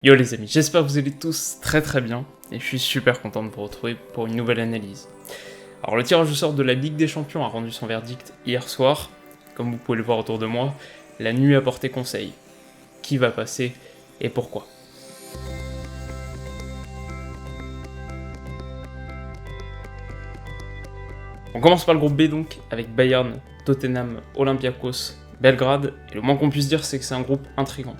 Yo les amis, j'espère que vous allez tous très bien, et je suis super content de vous retrouver pour une nouvelle analyse. Alors le tirage au sort de la Ligue des Champions a rendu son verdict hier soir. Comme vous pouvez le voir autour de moi, la nuit a porté conseil. Qui va passer et pourquoi? On commence par le groupe B donc, avec Bayern, Tottenham, Olympiakos, Belgrade, et le moins qu'on puisse dire c'est que c'est un groupe intriguant.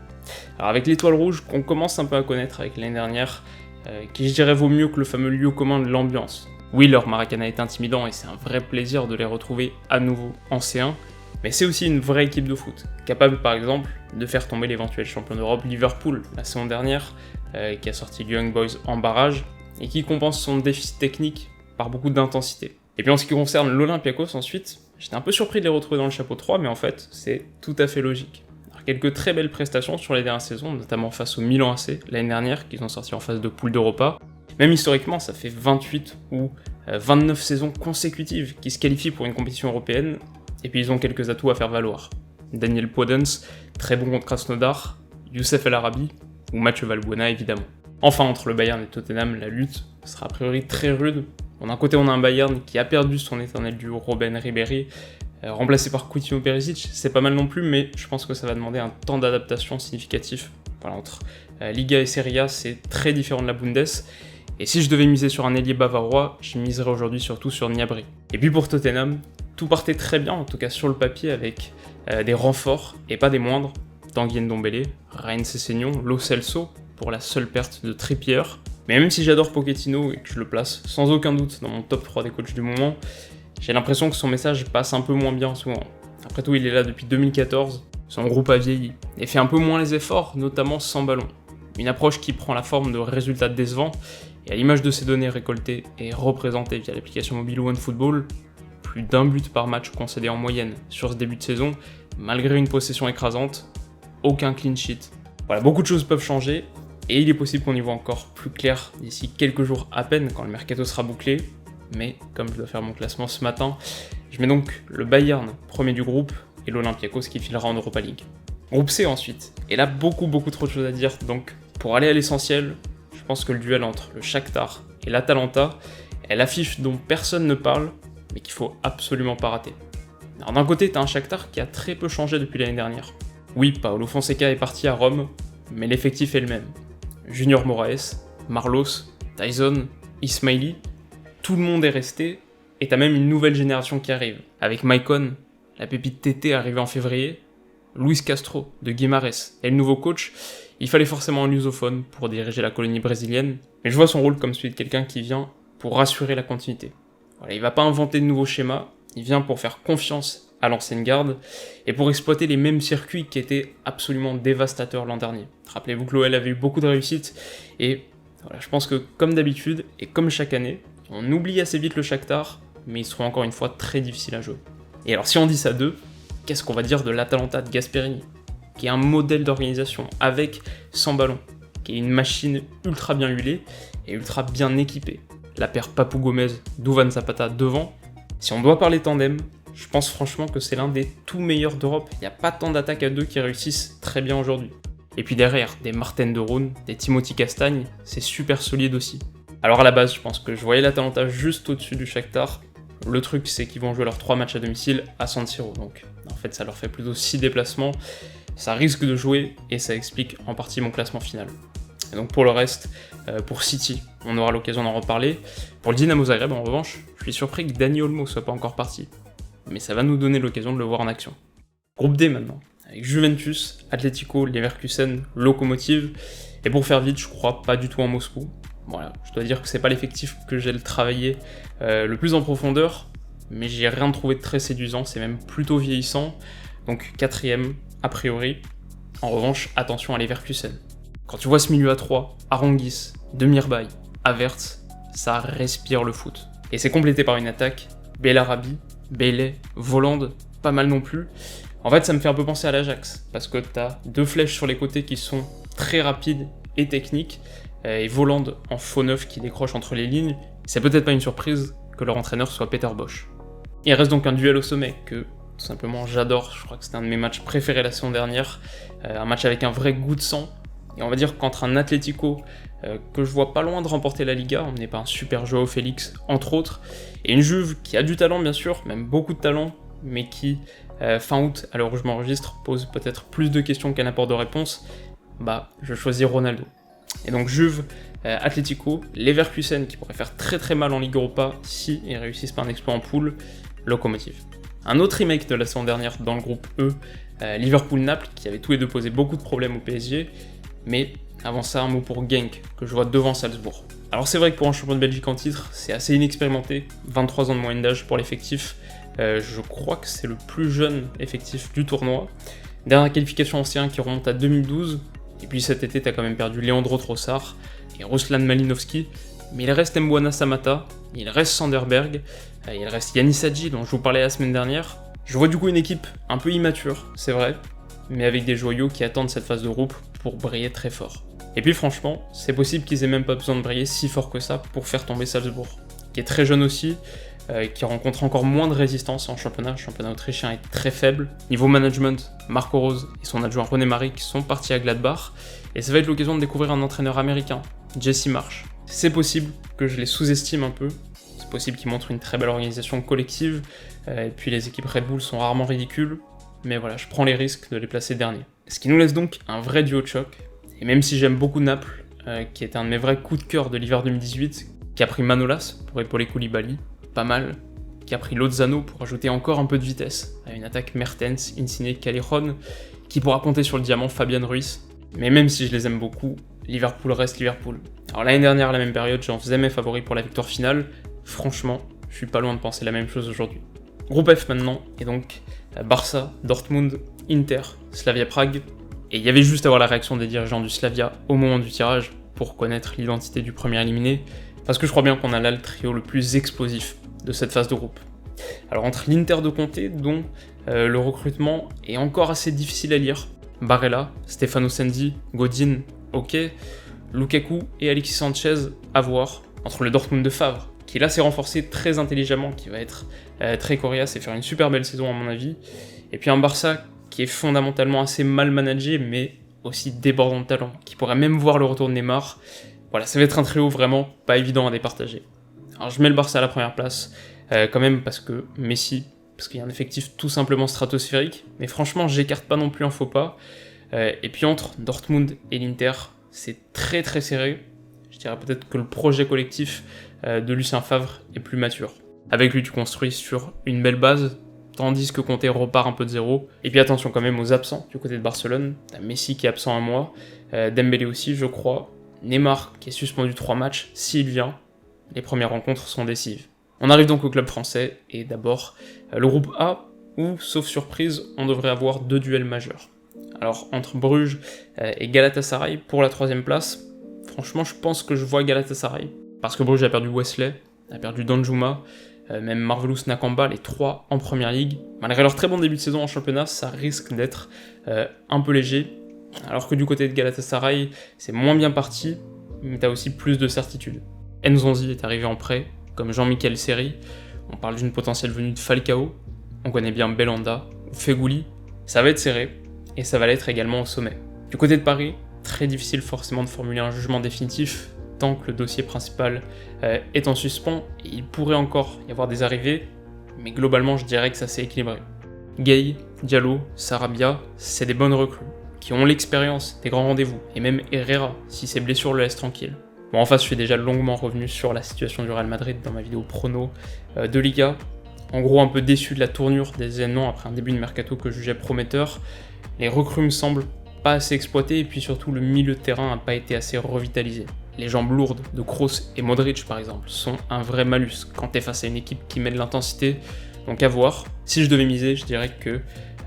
Alors avec l'étoile rouge qu'on commence un peu à connaître avec l'année dernière, qui je dirais vaut mieux que le fameux lieu commun de l'ambiance. Oui, leur Maracana est intimidant et c'est un vrai plaisir de les retrouver à nouveau en C1, mais c'est aussi une vraie équipe de foot, capable par exemple de faire tomber l'éventuel champion d'Europe Liverpool la saison dernière, qui a sorti Young Boys en barrage, et qui compense son déficit technique par beaucoup d'intensité. Et puis en ce qui concerne l'Olympiakos ensuite, j'étais un peu surpris de les retrouver dans le chapeau 3, mais en fait c'est tout à fait logique. Quelques très belles prestations sur les dernières saisons, notamment face au Milan AC l'année dernière, qu'ils ont sorti en phase de poule d'Europa. Même historiquement, ça fait 28 ou 29 saisons consécutives qui se qualifient pour une compétition européenne, et puis ils ont quelques atouts à faire valoir. Daniel Podence, très bon contre Krasnodar, Youssef El Arabi, ou Mathieu Valbuena évidemment. Enfin, entre le Bayern et Tottenham, la lutte sera a priori très rude. D'un côté, on a un Bayern qui a perdu son éternel duo Robben Ribéry, remplacé par Coutinho Perisic, c'est pas mal non plus, mais je pense que ça va demander un temps d'adaptation significatif. Voilà, entre Liga et Serie A, c'est très différent de la Bundes. Et si je devais miser sur un ailier bavarois, je miserais aujourd'hui surtout sur Gnabry. Et puis pour Tottenham, tout partait très bien, en tout cas sur le papier, avec des renforts, et pas des moindres, Tanguy Ndombele, Ryan Sessegnon, Lo Celso, pour la seule perte de Trippier. Mais même si j'adore Pochettino et que je le place sans aucun doute dans mon top 3 des coachs du moment, j'ai l'impression que son message passe un peu moins bien en ce moment. Après tout, il est là depuis 2014, son groupe a vieilli, et fait un peu moins les efforts, notamment sans ballon. Une approche qui prend la forme de résultats décevants, et à l'image de ces données récoltées et représentées via l'application mobile OneFootball, plus d'un but par match concédé en moyenne sur ce début de saison, malgré une possession écrasante, aucun clean sheet. Voilà, beaucoup de choses peuvent changer, et il est possible qu'on y voit encore plus clair d'ici quelques jours à peine quand le mercato sera bouclé. Mais comme je dois faire mon classement ce matin, je mets donc le Bayern premier du groupe et l'Olympiakos qui filera en Europa League. Groupe C ensuite, et là beaucoup trop de choses à dire, donc pour aller à l'essentiel, je pense que le duel entre le Shakhtar et l'Atalanta est l'affiche dont personne ne parle, mais qu'il faut absolument pas rater. Alors d'un côté, t'as un Shakhtar qui a très peu changé depuis l'année dernière. Oui, Paulo Fonseca est parti à Rome, mais l'effectif est le même. Junior Moraes, Marlos, Tyson, Ismaili, tout le monde est resté, et t'as même une nouvelle génération qui arrive, avec Maicon, la pépite TT arrivée en février, Luis Castro de Guimarães, et le nouveau coach. Il fallait forcément un lusophone pour diriger la colonie brésilienne, mais je vois son rôle comme celui de quelqu'un qui vient pour rassurer la continuité. Voilà, il va pas inventer de nouveaux schémas, il vient pour faire confiance à l'ancienne garde, et pour exploiter les mêmes circuits qui étaient absolument dévastateurs l'an dernier. Rappelez-vous que l'OL avait eu beaucoup de réussite, et voilà, je pense que comme d'habitude, et comme chaque année, on oublie assez vite le Shakhtar, mais ils seront encore une fois très difficiles à jouer. Et alors si on dit ça d'eux, qu'est-ce qu'on va dire de l'Atalanta de Gasperini, qui est un modèle d'organisation, avec, sans ballon, qui est une machine ultra bien huilée et ultra bien équipée. La paire Papou Gomez, Duvan Zapata devant. Si on doit parler tandem, je pense franchement que c'est l'un des tout meilleurs d'Europe. Il n'y a pas tant d'attaques à deux qui réussissent très bien aujourd'hui. Et puis derrière, des Martin de Roon, des Timothy Castagne, c'est super solide aussi. Alors à la base, je pense que je voyais l'Atalanta juste au-dessus du Shakhtar. Le truc, c'est qu'ils vont jouer leurs 3 matchs à domicile à San Siro. Donc en fait, ça leur fait plutôt 6 déplacements. Ça risque de jouer et ça explique en partie mon classement final. Et donc pour le reste, pour City, on aura l'occasion d'en reparler. Pour le Dynamo Zagreb, en revanche, je suis surpris que Dani Olmo soit pas encore parti. Mais ça va nous donner l'occasion de le voir en action. Groupe D maintenant, avec Juventus, Atlético, Leverkusen, Lokomotiv. Et pour faire vite, je crois pas du tout en Moscou. Voilà, je dois dire que c'est pas l'effectif que j'ai travaillé le plus en profondeur, mais j'ai rien trouvé de très séduisant, c'est même plutôt vieillissant. Donc 4ème, a priori. En revanche, attention à Leverkusen. Quand tu vois ce milieu à 3, Arongis, Demirbay, Havertz, ça respire le foot. Et c'est complété par une attaque, Belarabi, Bailey, Volland, pas mal non plus. En fait, ça me fait un peu penser à l'Ajax, parce que t'as 2 flèches sur les côtés qui sont très rapides et techniques, et Volland en faux neuf qui décroche entre les lignes. C'est peut-être pas une surprise que leur entraîneur soit Peter Bosz. Il reste donc un duel au sommet que, tout simplement, j'adore. Je crois que c'était un de mes matchs préférés la saison dernière. Un match avec un vrai goût de sang, Et on va dire qu'entre un Atlético que je vois pas loin de remporter la Liga, emmené par un super Joao Félix entre autres, et une Juve qui a du talent bien sûr, même beaucoup de talent, mais qui fin août, à l'heure où je m'enregistre, pose peut-être plus de questions qu'un apport de réponse, bah je choisis Ronaldo. Et donc Juve, Atlético, Leverkusen qui pourrait faire très très mal en Ligue Europa si ils réussissent pas un exploit en poule, Lokomotiv. Un autre remake de la saison dernière dans le groupe E, Liverpool-Naples, qui avait tous les deux posé beaucoup de problèmes au PSG, mais avant ça, un mot pour Genk, que je vois devant Salzbourg. Alors c'est vrai que pour un champion de Belgique en titre, c'est assez inexpérimenté, 23 ans de moyenne d'âge pour l'effectif, je crois que c'est le plus jeune effectif du tournoi. Dernière qualification en C1 qui remonte à 2012, et puis cet été t'as quand même perdu Leandro Trossard et Ruslan Malinovski, mais il reste Mbwana Samata, il reste Sanderberg, il reste Yanis Hadji dont je vous parlais la semaine dernière. Je vois du coup une équipe un peu immature, c'est vrai, mais avec des joyaux qui attendent cette phase de groupe pour briller très fort. Et puis franchement, c'est possible qu'ils aient même pas besoin de briller si fort que ça pour faire tomber Salzbourg, qui est très jeune aussi, qui rencontre encore moins de résistance en championnat. Le championnat autrichien est très faible. Niveau management, Marco Rose et son adjoint René Maric sont partis à Gladbach, et ça va être l'occasion de découvrir un entraîneur américain, Jesse Marsch. C'est possible que je les sous-estime un peu, c'est possible qu'ils montrent une très belle organisation collective, et puis les équipes Red Bull sont rarement ridicules, mais voilà, je prends les risques de les placer derniers. Ce qui nous laisse donc un vrai duo de choc, et même si j'aime beaucoup Naples, qui était un de mes vrais coups de cœur de l'hiver 2018, qui a pris Manolas pour épauler Koulibaly, pas mal, qui a pris Lozano pour ajouter encore un peu de vitesse à une attaque Mertens, Insigne, Callejon, qui pourra compter sur le diamant Fabian Ruiz. Mais même si je les aime beaucoup, Liverpool reste Liverpool. Alors l'année dernière, à la même période, j'en faisais mes favoris pour la victoire finale. Franchement, je suis pas loin de penser la même chose aujourd'hui. Groupe F maintenant, et donc Barça, Dortmund, Inter, Slavia Prague. Et il y avait juste à voir la réaction des dirigeants du Slavia au moment du tirage pour connaître l'identité du premier éliminé, parce que je crois bien qu'on a là le trio le plus explosif de cette phase de groupe. Alors entre l'Inter de Conte, dont le recrutement est encore assez difficile à lire, Barella, Stefano Sensi, Godin, ok, Lukaku et Alexis Sanchez à voir, entre le Dortmund de Favre, qui là s'est renforcé très intelligemment, qui va être très coriace et faire une super belle saison à mon avis, et puis un Barça qui est fondamentalement assez mal managé, mais aussi débordant de talent, qui pourrait même voir le retour de Neymar. Voilà, ça va être un trio vraiment pas évident à départager. Alors je mets le Barça à la première place, quand même parce que Messi, parce qu'il y a un effectif tout simplement stratosphérique, mais franchement j'écarte pas non plus un faux pas. Et puis entre Dortmund et l'Inter, c'est très très serré. Je dirais peut-être que le projet collectif de Lucien Favre est plus mature. Avec lui tu construis sur une belle base, tandis que Conte repart un peu de zéro. Et puis attention quand même aux absents du côté de Barcelone, t'as Messi qui est absent un mois, Dembélé aussi je crois, Neymar qui est suspendu 3 matchs, s'il vient, les premières rencontres sont décisives. On arrive donc au club français, et d'abord le groupe A, où, sauf surprise, on devrait avoir 2 duels majeurs. Alors entre Bruges et Galatasaray pour la 3ème place, franchement je pense que je vois Galatasaray, parce que Bruges a perdu Wesley, a perdu Danjuma, même Marvelous Nakamba, les 3 en première ligue. Malgré leur très bon début de saison en championnat, ça risque d'être un peu léger, alors que du côté de Galatasaray, c'est moins bien parti, mais t'as aussi plus de certitude. Nzonzi est arrivé en prêt, comme Jean-Michel Seri, on parle d'une potentielle venue de Falcao, on connaît bien Belhanda, ou Fegouli, ça va être serré, et ça va l'être également au sommet. Du côté de Paris, très difficile forcément de formuler un jugement définitif, tant que le dossier principal est en suspens, et il pourrait encore y avoir des arrivées, mais globalement je dirais que ça s'est équilibré. Gay, Diallo, Sarabia, c'est des bonnes recrues, qui ont l'expérience des grands rendez-vous, et même Herrera, si ses blessures le laissent tranquille. Bon, en face, je suis déjà longuement revenu sur la situation du Real Madrid dans ma vidéo prono de Liga. En gros, un peu déçu de la tournure des événements après un début de mercato que je jugeais prometteur. Les recrues me semblent pas assez exploitées, et puis surtout le milieu de terrain n'a pas été assez revitalisé. Les jambes lourdes de Kroos et Modric par exemple sont un vrai malus quand t'es face à une équipe qui met de l'intensité, donc à voir. Si je devais miser, je dirais que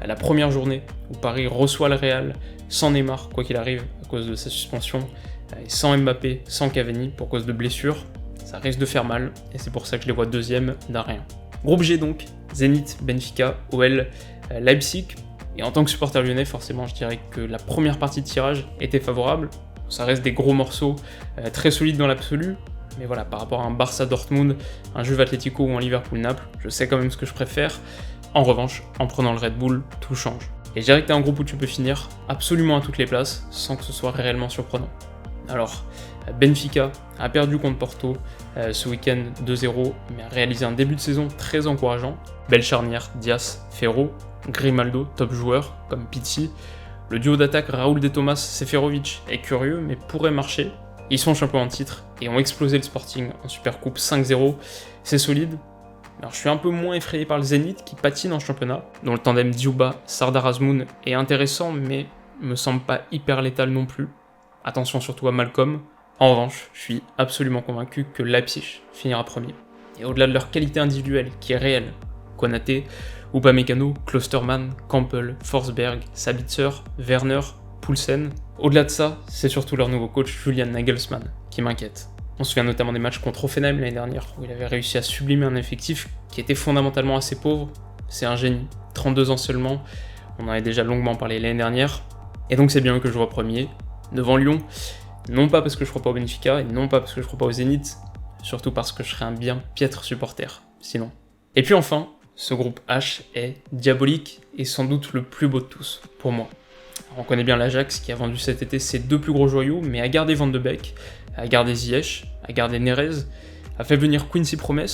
la première journée où Paris reçoit le Real sans Neymar, quoi qu'il arrive, à cause de sa suspension, et sans Mbappé, sans Cavani, pour cause de blessures, ça risque de faire mal, et c'est pour ça que je les vois 2e d'un rien. Groupe G donc, Zénith, Benfica, OL, Leipzig, et en tant que supporter lyonnais, forcément je dirais que la première partie de tirage était favorable, ça reste des gros morceaux, très solides dans l'absolu, mais voilà, par rapport à un Barça Dortmund, un Juve Atlético ou un Liverpool Naples, je sais quand même ce que je préfère. En revanche, en prenant le Red Bull, tout change. Et je dirais que t'es un groupe où tu peux finir absolument à toutes les places sans que ce soit réellement surprenant. Alors, Benfica a perdu contre Porto ce week-end 2-0, mais a réalisé un début de saison très encourageant. Belle charnière, Dias, Ferro, Grimaldo, top joueur, comme Pizzi. Le duo d'attaque Raúl de Thomas, Seferovic est curieux, mais pourrait marcher. Ils sont champions en titre et ont explosé le Sporting en Supercoupe 5-0. C'est solide. Alors je suis un peu moins effrayé par le Zénith qui patine en championnat, dont le tandem Djouba-Sardar Azmoun est intéressant, mais me semble pas hyper létal non plus. Attention surtout à Malcolm. En revanche, je suis absolument convaincu que Leipzig finira premier. Et au-delà de leur qualité individuelle, qui est réelle, Konaté, Upamecano, Klostermann, Campbell, Forsberg, Sabitzer, Werner, Poulsen. Au-delà de ça, c'est surtout leur nouveau coach Julian Nagelsmann qui m'inquiète. On se souvient notamment des matchs contre Hoffenheim l'année dernière, où il avait réussi à sublimer un effectif qui était fondamentalement assez pauvre. C'est un génie, 32 ans seulement, on en avait déjà longuement parlé l'année dernière, et donc c'est bien eux que je vois premier, devant Lyon, non pas parce que je crois pas au Benfica, et non pas parce que je crois pas au Zénith, surtout parce que je serais un bien piètre supporter, sinon. Et puis enfin, ce groupe H est diabolique et sans doute le plus beau de tous, pour moi. Alors, on connaît bien l'Ajax qui a vendu cet été ses deux plus gros joyaux, mais a gardé Van de Beek, a gardé Ziyech, a gardé Neres, a fait venir Quincy Promes,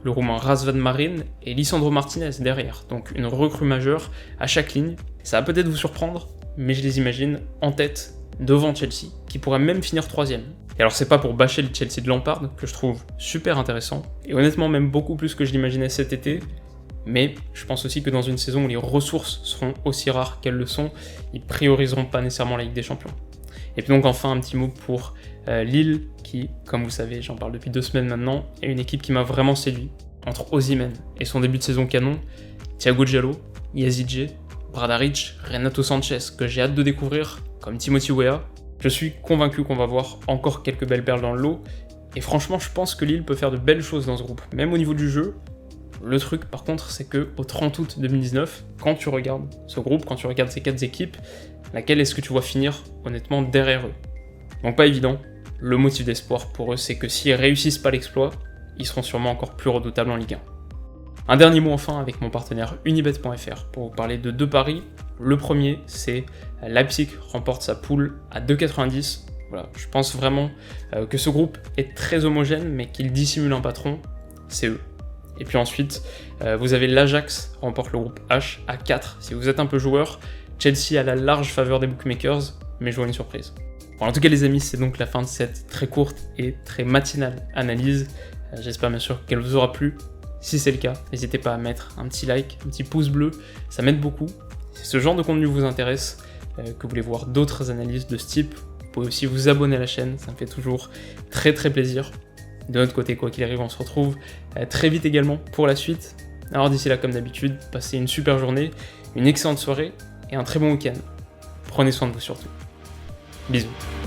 le roumain Razvan Marin et Lisandro Martinez derrière, donc une recrue majeure à chaque ligne. Ça va peut-être vous surprendre, mais je les imagine en tête devant Chelsea, qui pourrait même finir 3ème. Et alors c'est pas pour bâcher le Chelsea de Lampard, que je trouve super intéressant, et honnêtement même beaucoup plus que je l'imaginais cet été, mais je pense aussi que dans une saison où les ressources seront aussi rares qu'elles le sont, ils prioriseront pas nécessairement la Ligue des Champions. Et puis donc enfin un petit mot pour Lille, qui, comme vous savez, j'en parle depuis 2 semaines maintenant, est une équipe qui m'a vraiment séduit. Entre Osimhen et son début de saison canon, Thiago Diallo, Yazidje, Bradaric, Renato Sanchez, que j'ai hâte de découvrir, comme Timothy Weah, je suis convaincu qu'on va voir encore quelques belles perles dans le lot, et franchement je pense que Lille peut faire de belles choses dans ce groupe, même au niveau du jeu. Le truc par contre c'est que au 30 août 2019, quand tu regardes ce groupe, quand tu regardes ces 4 équipes, laquelle est-ce que tu vois finir honnêtement derrière eux? Donc pas évident. Le motif d'espoir pour eux, c'est que s'ils réussissent pas l'exploit, ils seront sûrement encore plus redoutables en Ligue 1. Un dernier mot enfin avec mon partenaire Unibet.fr pour vous parler de 2 paris. Le premier, c'est Leipzig remporte sa poule à 2,90. Voilà, je pense vraiment que ce groupe est très homogène, mais qu'il dissimule un patron, c'est eux. Et puis ensuite, vous avez l'Ajax remporte le groupe H à 4. Si vous êtes un peu joueur, Chelsea a la large faveur des bookmakers, mais je vois une surprise. Bon, en tout cas les amis, c'est donc la fin de cette très courte et très matinale analyse. J'espère bien sûr qu'elle vous aura plu. Si c'est le cas, n'hésitez pas à mettre un petit like, un petit pouce bleu, ça m'aide beaucoup. Si ce genre de contenu vous intéresse, que vous voulez voir d'autres analyses de ce type, vous pouvez aussi vous abonner à la chaîne, ça me fait toujours très plaisir. De notre côté, quoi qu'il arrive, on se retrouve très vite également pour la suite. Alors d'ici là, comme d'habitude, passez une super journée, une excellente soirée et un très bon week-end. Prenez soin de vous surtout. Bisous.